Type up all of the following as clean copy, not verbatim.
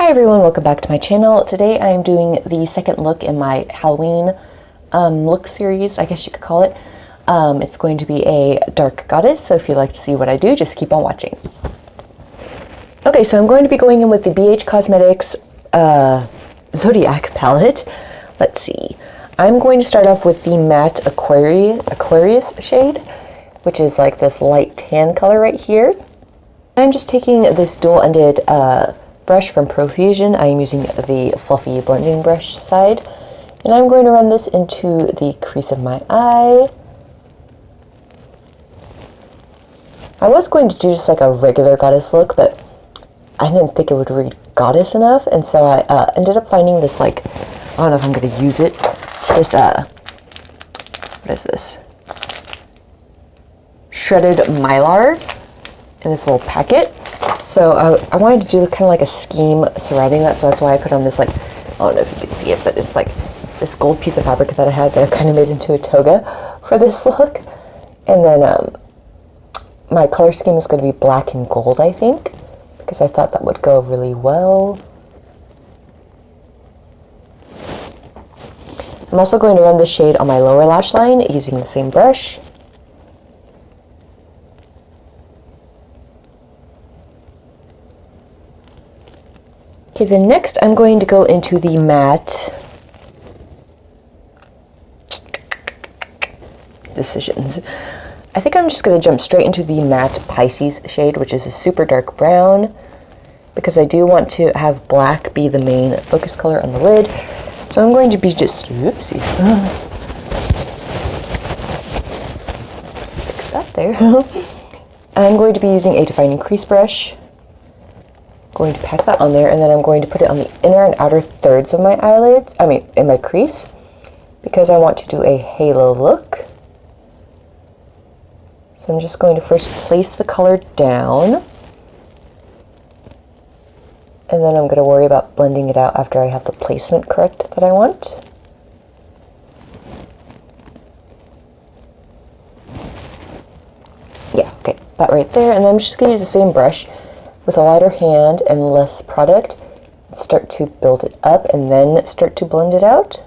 Hi everyone, welcome back to my channel. Today I am doing the second look in my Halloween look series, I guess you could call it. It's going to be a dark goddess, so if you'd like to see what I do, just keep on watching. Okay, so I'm going to be going in with the BH Cosmetics Zodiac palette. Let's see. I'm going to start off with the matte Aquarius shade, which is like this light tan color right here. I'm just taking this dual-ended brush from Profusion. I am using the fluffy blending brush side, and I'm going to run this into the crease of my eye. I was going to do just like a regular goddess look, but I didn't think it would read goddess enough, and so I ended up finding this, like, I don't know if I'm going to use it, this, what is this? Shredded Mylar in this little packet. So I wanted to do kind of like a scheme surrounding that, so that's why I put on this, like, I don't know if you can see it, but it's like this gold piece of fabric that I had that I kind of made into a toga for this look. And then my color scheme is going to be black and gold, I think, because I thought that would go really well. I'm also going to run the shade on my lower lash line using the same brush. Okay, then next I'm going to go into the matte decisions. I think I'm just going to jump straight into the matte Pisces shade, which is a super dark brown, because I do want to have black be the main focus color on the lid. So I'm going to be just, oopsie, fix that there. I'm going to be using a defining crease brush. Going to pack that on there, and then I'm going to put it on the inner and outer thirds of my eyelids, in my crease, because I want to do a halo look. So I'm just going to first place the color down, and then I'm going to worry about blending it out after I have the placement correct that I want. Yeah, okay, that right there, and then I'm just going to use the same brush with a lighter hand and less product, start to build it up and then start to blend it out.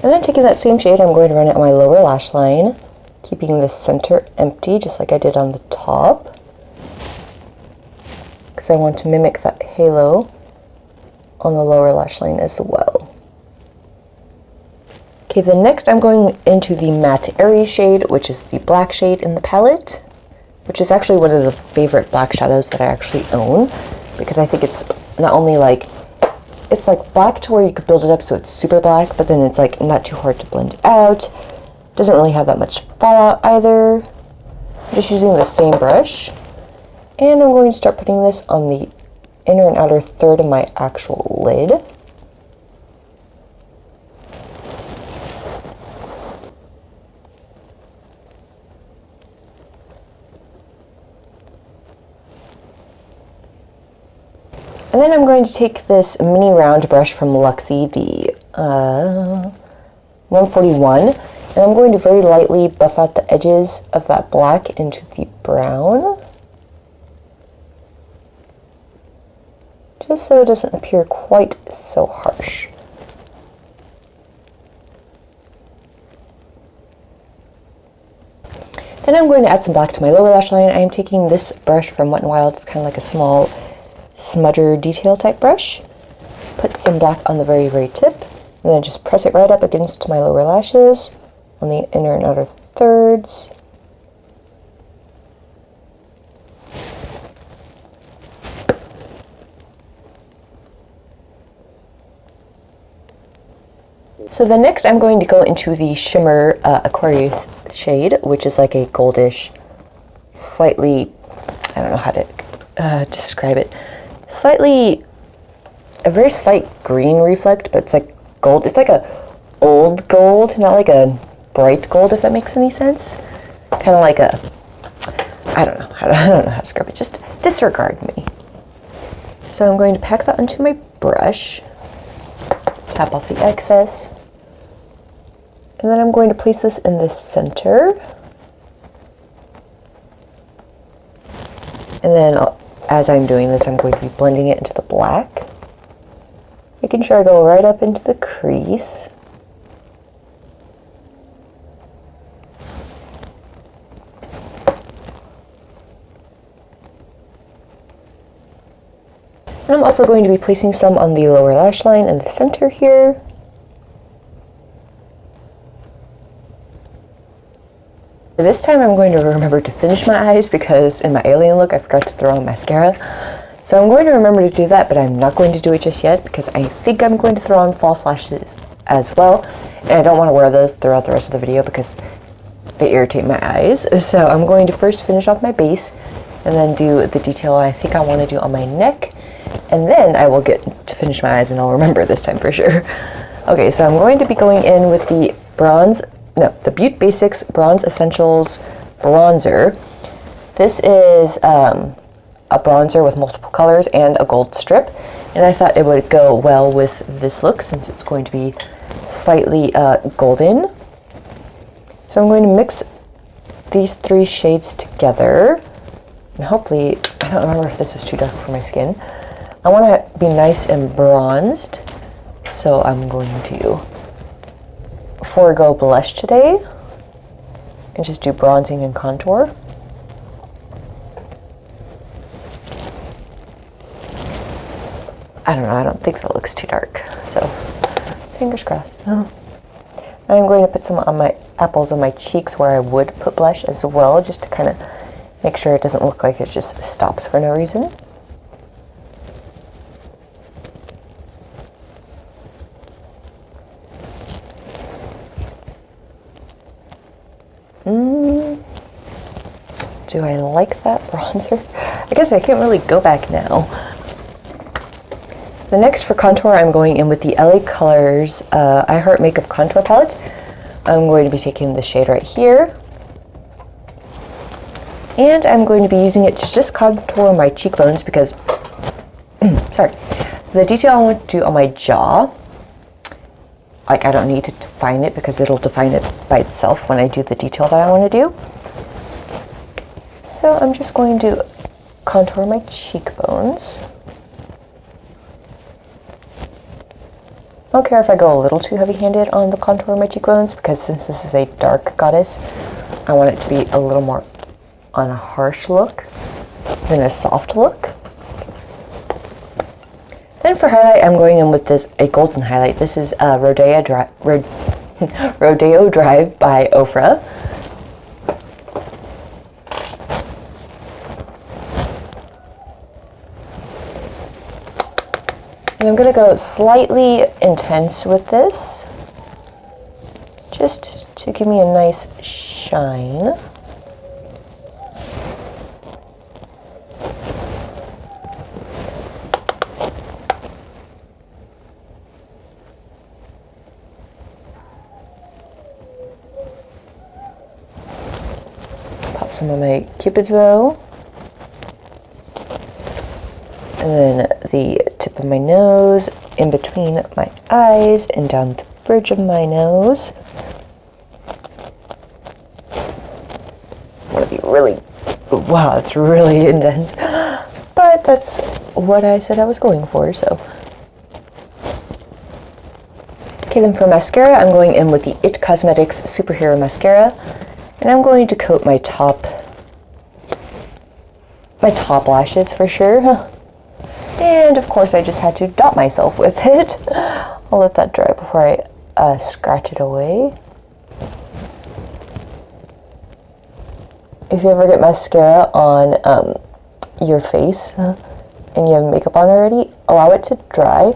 And then taking that same shade, I'm going to run it on my lower lash line, keeping the center empty just like I did on the top, because I want to mimic that halo on the lower lash line as well. Okay, then next I'm going into the matte Aries shade, which is the black shade in the palette, which is actually one of the favorite black shadows that I actually own, because I think it's not only like, it's like black to where you could build it up so it's super black, but then it's like not too hard to blend out. Doesn't really have that much fallout either. I'm just using the same brush. And I'm going to start putting this on the inner and outer third of my actual lid. And then I'm going to take this mini round brush from Luxie, the 141, and I'm going to very lightly buff out the edges of that black into the brown, just so it doesn't appear quite so harsh. Then I'm going to add some black to my lower lash line. I am taking this brush from Wet n Wild. It's kind of like a small smudger detail type brush. Put some black on the very, very tip, and then just press it right up against my lower lashes on the inner and outer thirds. So then next I'm going to go into the shimmer Aquarius shade, which is like a goldish, slightly, I don't know how to describe it, a very slight green reflect, but it's like gold. It's like a old gold, not like a bright gold, if that makes any sense. Kind of like a, I don't know how to describe it, just disregard me. So I'm going to pack that onto my brush, tap off the excess, and then I'm going to place this in the center. And then as I'm doing this, I'm going to be blending it into the black, making sure I go right up into the crease. And I'm also going to be placing some on the lower lash line in the center here. This time I'm going to remember to finish my eyes because in my alien look I forgot to throw on mascara. So I'm going to remember to do that, but I'm not going to do it just yet because I think I'm going to throw on false lashes as well. And I don't want to wear those throughout the rest of the video because they irritate my eyes. So I'm going to first finish off my base and then do the detail I think I want to do on my neck. And then I will get to finish my eyes and I'll remember this time for sure. Okay, so I'm going to be going in with the the Beaut Basics Bronze Essentials Bronzer. This is a bronzer with multiple colors and a gold strip. And I thought it would go well with this look since it's going to be slightly golden. So I'm going to mix these 3 shades together. And hopefully, I don't remember if this was too dark for my skin. I want to be nice and bronzed, so I'm going to forego blush today and just do bronzing and contour. I don't know, I don't think that looks too dark, so fingers crossed. I'm going to put some on my apples on my cheeks where I would put blush as well, just to kind of make sure it doesn't look like it just stops for no reason. Do I like that bronzer? I guess I can't really go back now. The next for contour, I'm going in with the LA Colors I Heart Makeup Contour Palette. I'm going to be taking the shade right here. And I'm going to be using it to just contour my cheekbones because, sorry, the detail I want to do on my jaw, like I don't need to define it because it'll define it by itself when I do the detail that I want to do. So I'm just going to contour my cheekbones. I don't care if I go a little too heavy-handed on the contour of my cheekbones because since this is a dark goddess, I want it to be a little more on a harsh look than a soft look. Then for highlight, I'm going in with a golden highlight. This is Rodeo Drive by Ofra. And I'm going to go slightly intense with this, just to give me a nice shine. Pop some of my Cupid's bow. And then the tip of my nose, in between my eyes, and down the bridge of my nose. I want to be really, wow, it's really intense. But that's what I said I was going for, so. Okay, then for mascara, I'm going in with the It Cosmetics Superhero Mascara. And I'm going to coat my top lashes for sure. And of course I just had to dot myself with it. I'll let that dry before I scratch it away. If you ever get mascara on your face and you have makeup on already, allow it to dry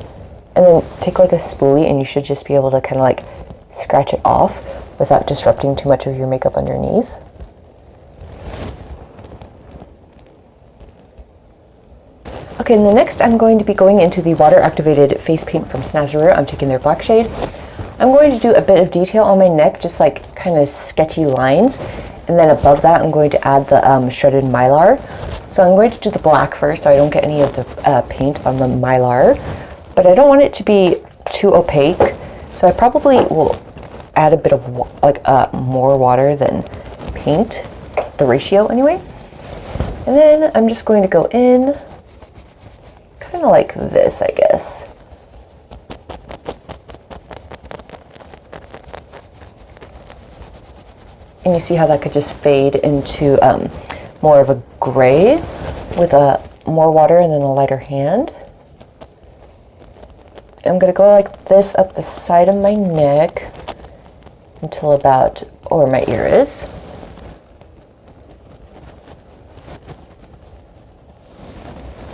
and then take like a spoolie and you should just be able to kind of like scratch it off without disrupting too much of your makeup underneath. Okay, and the next I'm going to be going into the water activated face paint from Snazaroo. I'm taking their black shade. I'm going to do a bit of detail on my neck, just like kind of sketchy lines. And then above that, I'm going to add the shredded Mylar. So I'm going to do the black first so I don't get any of the paint on the Mylar. But I don't want it to be too opaque. So I probably will add a bit of more water than paint, the ratio anyway. And then I'm just going to go in kind of like this, I guess. And you see how that could just fade into more of a gray with more water and then a lighter hand. I'm going to go like this up the side of my neck until about where my ear is.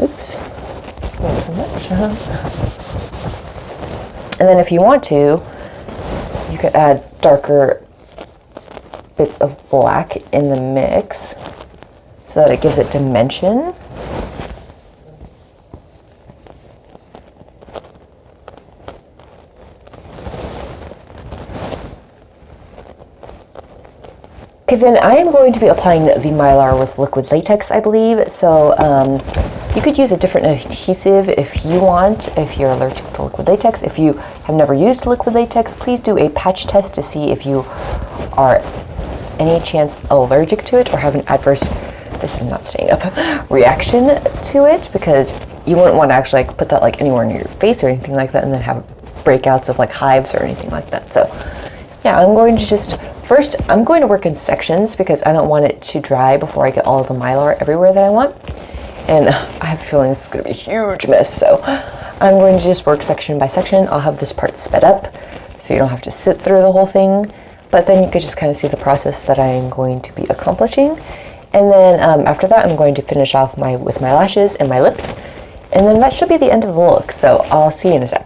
Oops, a little too much. And then if you want to, you could add darker bits of black in the mix so that it gives it dimension. Okay, then I am going to be applying the Mylar with liquid latex, I believe. So you could use a different adhesive if you want, if you're allergic to liquid latex. If you have never used liquid latex, please do a patch test to see if you are any chance allergic to it or have an adverse, this is not staying up, reaction to it, because you wouldn't want to actually like put that like anywhere near your face or anything like that and then have breakouts of like hives or anything like that. So yeah, I'm going to just, first I'm going to work in sections because I don't want it to dry before I get all of the Mylar everywhere that I want. And I have a feeling this is going to be a huge mess, so I'm going to just work section by section. I'll have this part sped up so you don't have to sit through the whole thing. But then you could just kind of see the process that I'm going to be accomplishing. And then after that, I'm going to finish off with my lashes and my lips. And then that should be the end of the look. So I'll see you in a sec.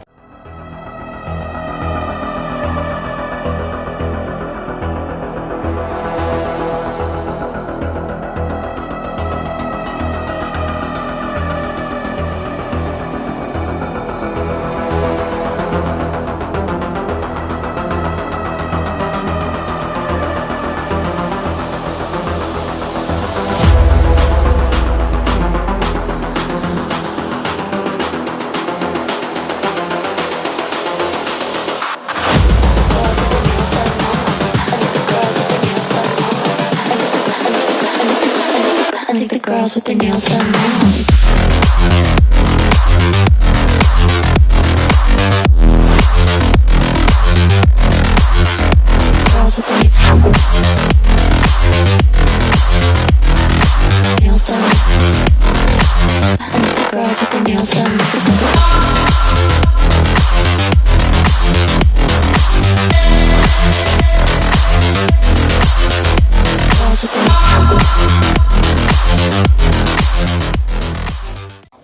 I think the girls with their nails done now. Girls with their nails done. I think the girls with their nails done.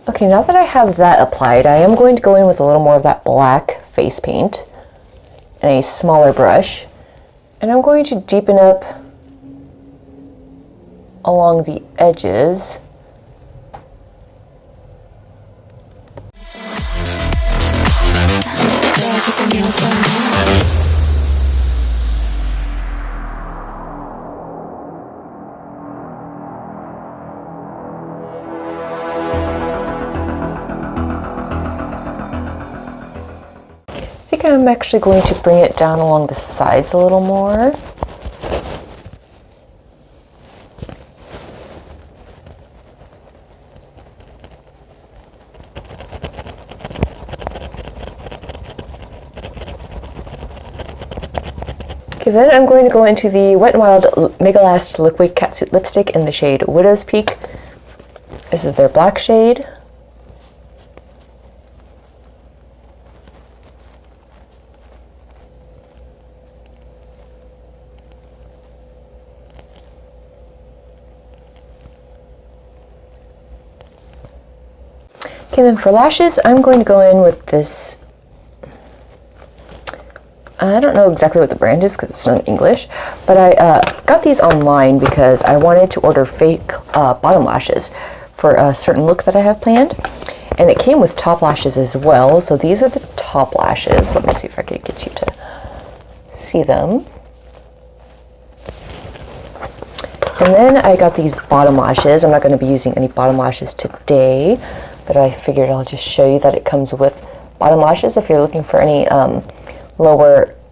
Okay, now that I have that applied, I am going to go in with a little more of that black face paint and a smaller brush. And I'm going to deepen up along the edges. I think I'm actually going to bring it down along the sides a little more. Okay, then I'm going to go into the Wet n Wild Mega Last Liquid Catsuit Lipstick in the shade Widow's Peak. This is their black shade. Okay, then for lashes, I'm going to go in with this, I don't know exactly what the brand is because it's not in English, but I got these online because I wanted to order fake bottom lashes for a certain look that I have planned. And it came with top lashes as well, so these are the top lashes. Let me see if I can get you to see them. And then I got these bottom lashes. I'm not going to be using any bottom lashes today, but I figured I'll just show you that it comes with bottom lashes if you're looking for any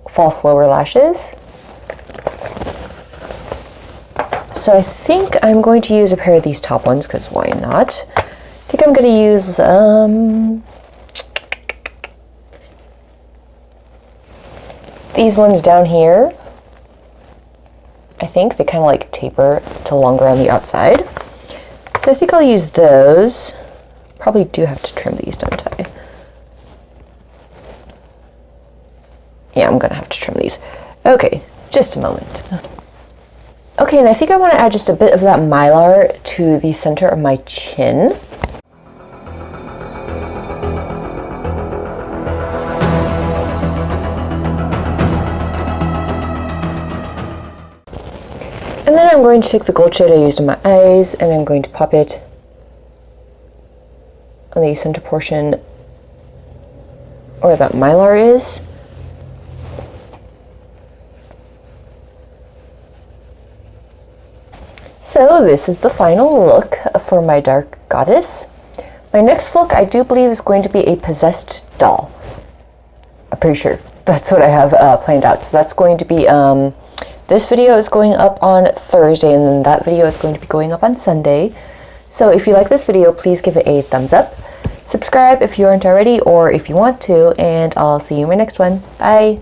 false lower lashes. So I think I'm going to use a pair of these top ones, because why not? I think I'm going to use these ones down here. I think they kind of like taper to longer on the outside. So I think I'll use those. Probably do have to trim these, don't I? Yeah, I'm gonna have to trim these. Okay, just a moment. Okay, and I think I want to add just a bit of that Mylar to the center of my chin. And then I'm going to take the gold shade I used in my eyes, and I'm going to pop it on the center portion where that Mylar is. So this is the final look for my dark goddess. My next look, I do believe, is going to be a possessed doll. I'm pretty sure that's what I have planned out. So that's going to be, this video is going up on Thursday, and then that video is going to be going up on Sunday. So if you like this video, please give it a thumbs up. Subscribe if you aren't already, or if you want to, and I'll see you in my next one. Bye!